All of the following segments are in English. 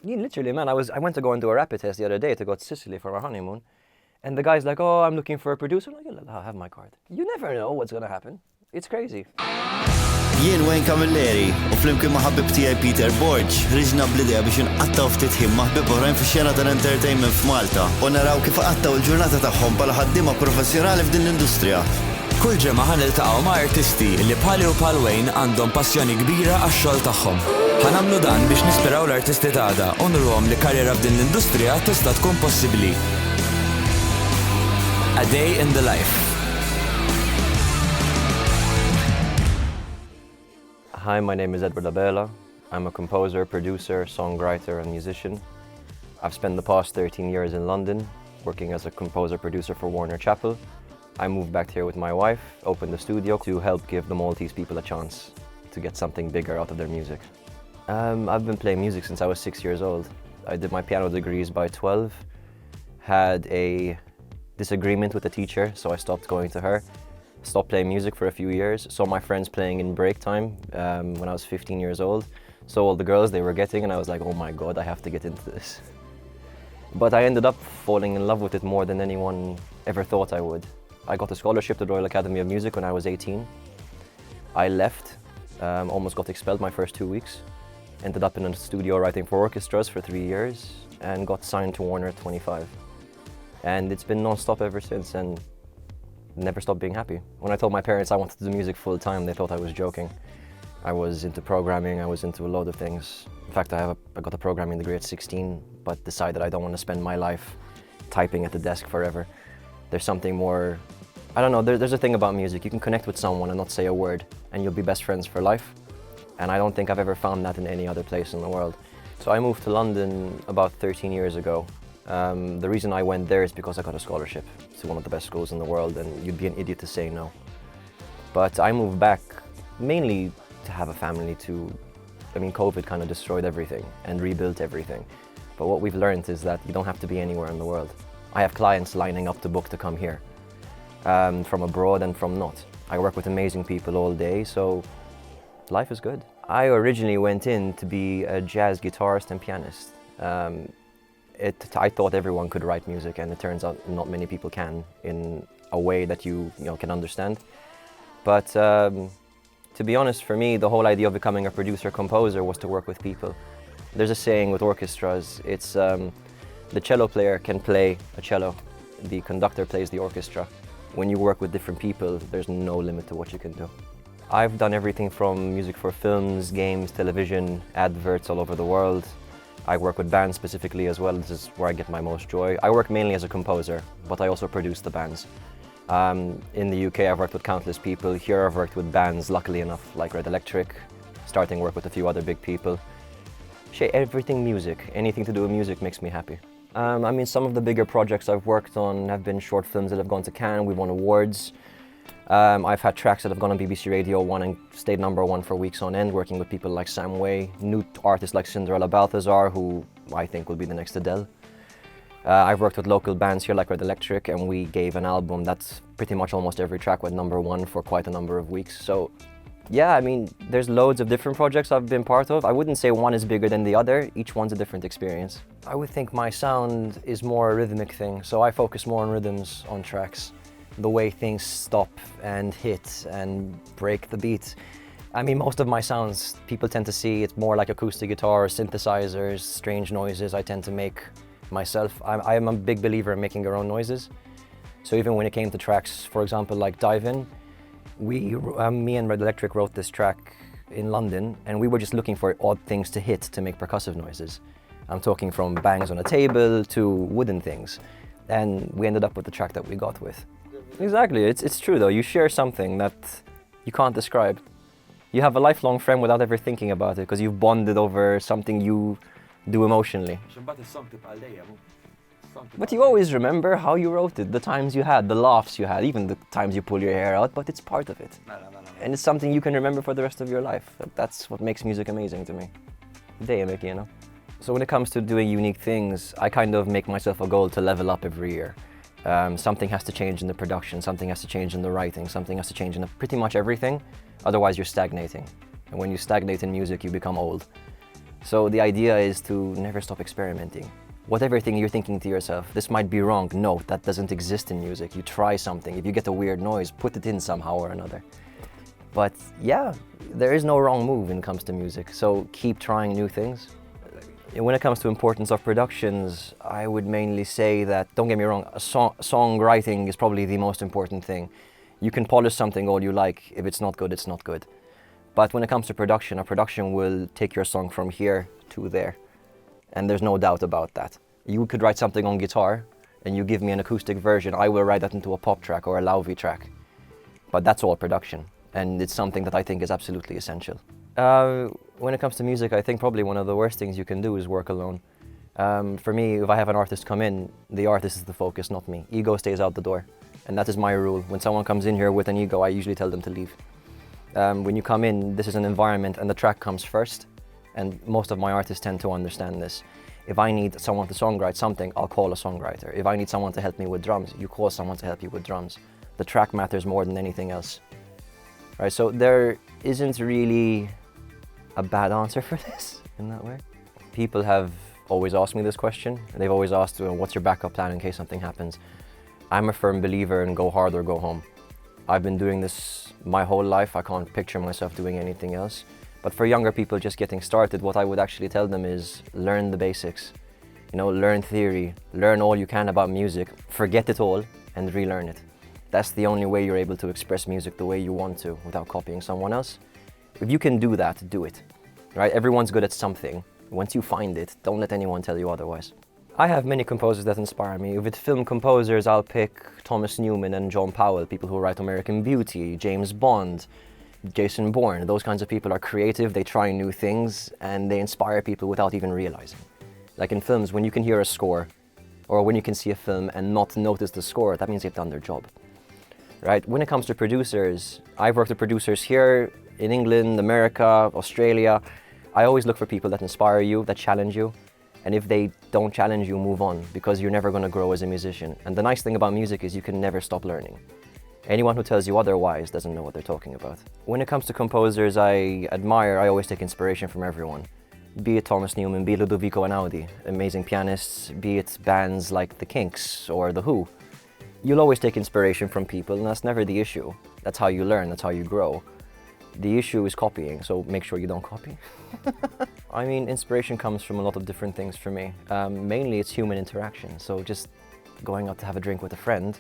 Yeah, literally, man. I went to go and do a rapid test the other day to go to Sicily for our honeymoon. And the guy's like, oh, I'm looking for a producer. I'm like, yeah, I'll have my card. You never know what's going to happen. It's crazy. Jien Wayne Camilleri u flimkien ma' ħabib tiegħi Peter Borg riġna bl-idea biex inqattaw ftit ħin ma' ħbieb oħrajn fix-xena tal-entertainment f'Malta u naraw kif qattaw il-ġurnata tagħhom bħala ħaddiema professjonali f'din l-industrija. Kull ġimgħa ħaniltaqgħu ma' artisti li bħali u bħal Wayne għandhom passjoni kbira għax-xogħol tagħhom. Ħanamlu dan biex nispiraw l-artisti tagħna u nurhom li karriera f'din l-industrija tista' tkun possibbli. A day in the life. Hi, my name is Abela. I'm a composer, producer, songwriter, and musician. I've spent the past 13 years in London, working as a composer-producer for Warner Chappell. I moved back here with my wife, opened a studio to help give the Maltese people a chance to get something bigger out of their music. I've been playing music since I was 6 years old. I did my piano degrees by 12, had a disagreement with the teacher, so I stopped going to her. Stopped playing music for a few years, saw my friends playing in break time when I was 15 years old. Saw all the girls they were getting and I was like, oh my god, I have to get into this. But I ended up falling in love with it more than anyone ever thought I would. I got a scholarship to the Royal Academy of Music when I was 18. I left, almost got expelled my first 2 weeks. Ended up in a studio writing for orchestras for 3 years and got signed to Warner at 25. And it's been non-stop ever since and never stopped being happy. When I told my parents I wanted to do music full time, they thought I was joking. I was into programming, I was into a load of things. In fact, I got a programming degree at 16, but decided I don't want to spend my life typing at the desk forever. There's something more, I don't know, there's a thing about music. You can connect with someone and not say a word, and you'll be best friends for life. And I don't think I've ever found that in any other place in the world. So I moved to London about 13 years ago. The reason I went there is because I got a scholarship to one of the best schools in the world, and you'd be an idiot to say no. But I moved back mainly to have a family COVID kind of destroyed everything and rebuilt everything. But what we've learned is that you don't have to be anywhere in the world. I have clients lining up to book to come here, from abroad and from not. I work with amazing people all day, so life is good. I originally went in to be a jazz guitarist and pianist. I thought everyone could write music, and it turns out not many people can in a way that you can understand. But to be honest, for me, the whole idea of becoming a producer-composer was to work with people. There's a saying with orchestras, it's the cello player can play a cello, the conductor plays the orchestra. When you work with different people, there's no limit to what you can do. I've done everything from music for films, games, television, adverts all over the world. I work with bands specifically as well. This is where I get my most joy. I work mainly as a composer, but I also produce the bands. In the UK, I've worked with countless people. Here, I've worked with bands, luckily enough, like Red Electric, starting work with a few other big people. Everything music, anything to do with music makes me happy. Some of the bigger projects I've worked on have been short films that have gone to Cannes. We've won awards. I've had tracks that have gone on BBC Radio 1 and stayed #1 for weeks on end, working with people like Sam Way, new artists like Cinderella Balthazar, who I think will be the next Adele. I've worked with local bands here like Red Electric, and we gave an album that's pretty much almost every track went #1 for quite a number of weeks. So yeah, there's loads of different projects I've been part of. I wouldn't say one is bigger than the other. Each one's a different experience. I would think my sound is more a rhythmic thing, so I focus more on rhythms on tracks. The way things stop and hit and break the beat. Most of my sounds, people tend to see it's more like acoustic guitar, synthesizers, strange noises I tend to make myself. I'm a big believer in making your own noises. So even when it came to tracks, for example, like Dive In, me and Red Electric wrote this track in London, and we were just looking for odd things to hit to make percussive noises. I'm talking from bangs on a table to wooden things. And we ended up with the track that we got with. Exactly, it's true though. You share something that you can't describe. You have a lifelong friend without ever thinking about it because you've bonded over something you do emotionally. But you always remember how you wrote it, the times you had, the laughs you had, even the times you pull your hair out, but it's part of it. And it's something you can remember for the rest of your life. That's what makes music amazing to me. So when it comes to doing unique things, I kind of make myself a goal to level up every year. Something has to change in the production, something has to change in the writing, something has to change in pretty much everything, otherwise you're stagnating. And when you stagnate in music, you become old. So the idea is to never stop experimenting. Whatever thing you're thinking to yourself, this might be wrong. No, that doesn't exist in music. You try something. If you get a weird noise, put it in somehow or another. But yeah, there is no wrong move when it comes to music. So keep trying new things. When it comes to importance of productions, I would mainly say that, don't get me wrong, songwriting is probably the most important thing. You can polish something all you like. If it's not good, it's not good. But when it comes to production, a production will take your song from here to there. And there's no doubt about that. You could write something on guitar and you give me an acoustic version, I will write that into a pop track or a Lauvi track. But that's all production. And it's something that I think is absolutely essential. When it comes to music, I think probably one of the worst things you can do is work alone. For me, if I have an artist come in, the artist is the focus, not me. Ego stays out the door. And that is my rule. When someone comes in here with an ego, I usually tell them to leave. When you come in, this is an environment and the track comes first. And most of my artists tend to understand this. If I need someone to songwrite something, I'll call a songwriter. If I need someone to help me with drums, you call someone to help you with drums. The track matters more than anything else. Right, so there isn't really a bad answer for this in that way. People have always asked me this question. They've always asked, what's your backup plan in case something happens? I'm a firm believer in go hard or go home. I've been doing this my whole life. I can't picture myself doing anything else. But for younger people just getting started, what I would actually tell them is learn the basics. Learn theory, learn all you can about music, forget it all and relearn it. That's the only way you're able to express music the way you want to without copying someone else. If you can do that, do it. Right? Everyone's good at something. Once you find it, don't let anyone tell you otherwise. I have many composers that inspire me. With film composers, I'll pick Thomas Newman and John Powell, people who write American Beauty, James Bond, Jason Bourne. Those kinds of people are creative, they try new things, and they inspire people without even realizing. Like in films, when you can hear a score, or when you can see a film and not notice the score, that means they've done their job. Right? When it comes to producers, I've worked with producers here in England, America, Australia. I always look for people that inspire you, that challenge you. And if they don't challenge you, move on, because you're never going to grow as a musician. And the nice thing about music is you can never stop learning. Anyone who tells you otherwise doesn't know what they're talking about. When it comes to composers I admire, I always take inspiration from everyone. Be it Thomas Newman, be it Ludovico Einaudi, amazing pianists, be it bands like the Kinks or the Who. You'll always take inspiration from people, and that's never the issue. That's how you learn, that's how you grow. The issue is copying, so make sure you don't copy. I mean, inspiration comes from a lot of different things for me. Mainly it's human interaction, so just going out to have a drink with a friend,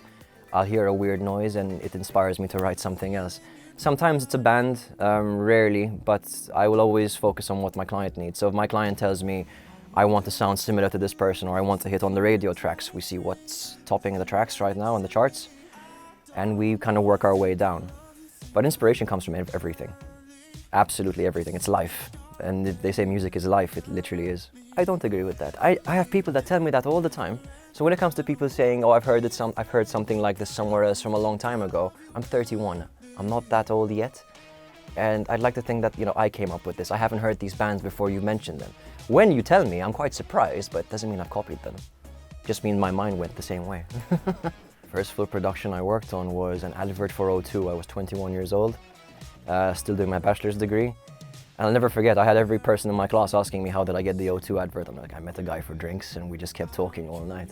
I'll hear a weird noise and it inspires me to write something else. Sometimes it's a band, rarely, but I will always focus on what my client needs. So if my client tells me, I want to sound similar to this person, or I want to hit on the radio tracks, we see what's topping the tracks right now on the charts, and we kind of work our way down. But inspiration comes from everything. Absolutely everything. It's life. And if they say music is life, it literally is. I don't agree with that. I have people that tell me that all the time. So when it comes to people saying, I've heard something like this somewhere else from a long time ago, I'm 31. I'm not that old yet. And I'd like to think that, I came up with this. I haven't heard these bands before you mentioned them. When you tell me, I'm quite surprised, but it doesn't mean I've copied them. Just means my mind went the same way. First full production I worked on was an advert for O2. I was 21 years old, still doing my bachelor's degree. And I'll never forget, I had every person in my class asking me, how did I get the O2 advert? I'm like, I met a guy for drinks and we just kept talking all night.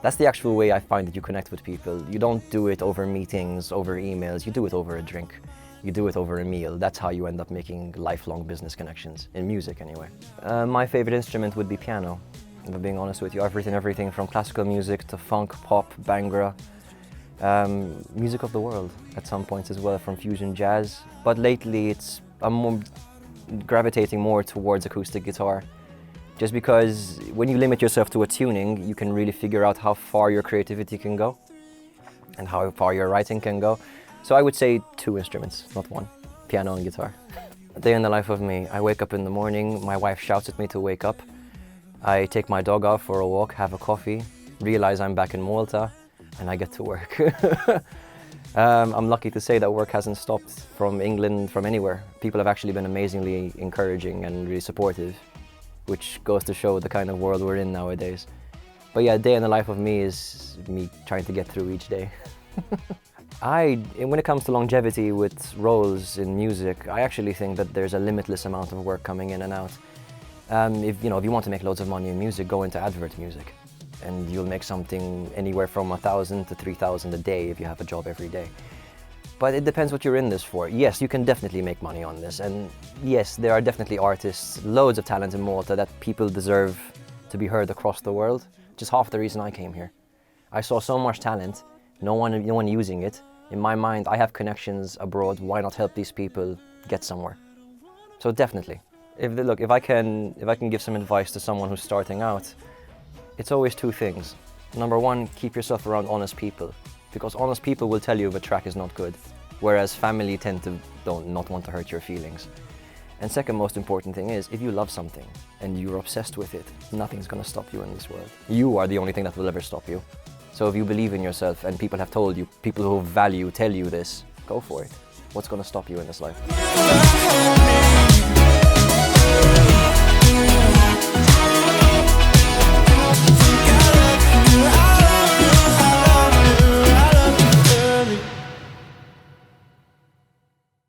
That's the actual way I find that you connect with people. You don't do it over meetings, over emails, you do it over a drink. You do it over a meal. That's how you end up making lifelong business connections, in music anyway. My favorite instrument would be piano, if I'm being honest with you. I've written everything from classical music to funk, pop, bhangra, music of the world at some points as well, from fusion jazz. But lately I'm more gravitating more towards acoustic guitar, just because when you limit yourself to a tuning, you can really figure out how far your creativity can go and how far your writing can go. So I would say 2 instruments, not 1, piano and guitar. A day in the life of me, I wake up in the morning, my wife shouts at me to wake up. I take my dog out for a walk, have a coffee, realize I'm back in Malta, and I get to work. I'm lucky to say that work hasn't stopped from England, from anywhere. People have actually been amazingly encouraging and really supportive, which goes to show the kind of world we're in nowadays. But yeah, a day in the life of me is me trying to get through each day. When it comes to longevity with roles in music, I actually think that there's a limitless amount of work coming in and out. If you want to make loads of money in music, go into advert music, and you'll make something anywhere from 1,000 to 3,000 a day if you have a job every day. But it depends what you're in this for. Yes, you can definitely make money on this, and yes, there are definitely artists, loads of talent in Malta that people deserve to be heard across the world. Just half the reason I came here. I saw so much talent, no one using it. In my mind, I have connections abroad. Why not help these people get somewhere? So definitely, if I can give some advice to someone who's starting out, it's always two things. Number one, keep yourself around honest people, because honest people will tell you if a track is not good, whereas family tend to not want to hurt your feelings. And second most important thing is, if you love something and you're obsessed with it, nothing's going to stop you in this world. You are the only thing that will ever stop you. So if you believe in yourself and people have told you, people who value tell you this, go for it. What's going to stop you in this life?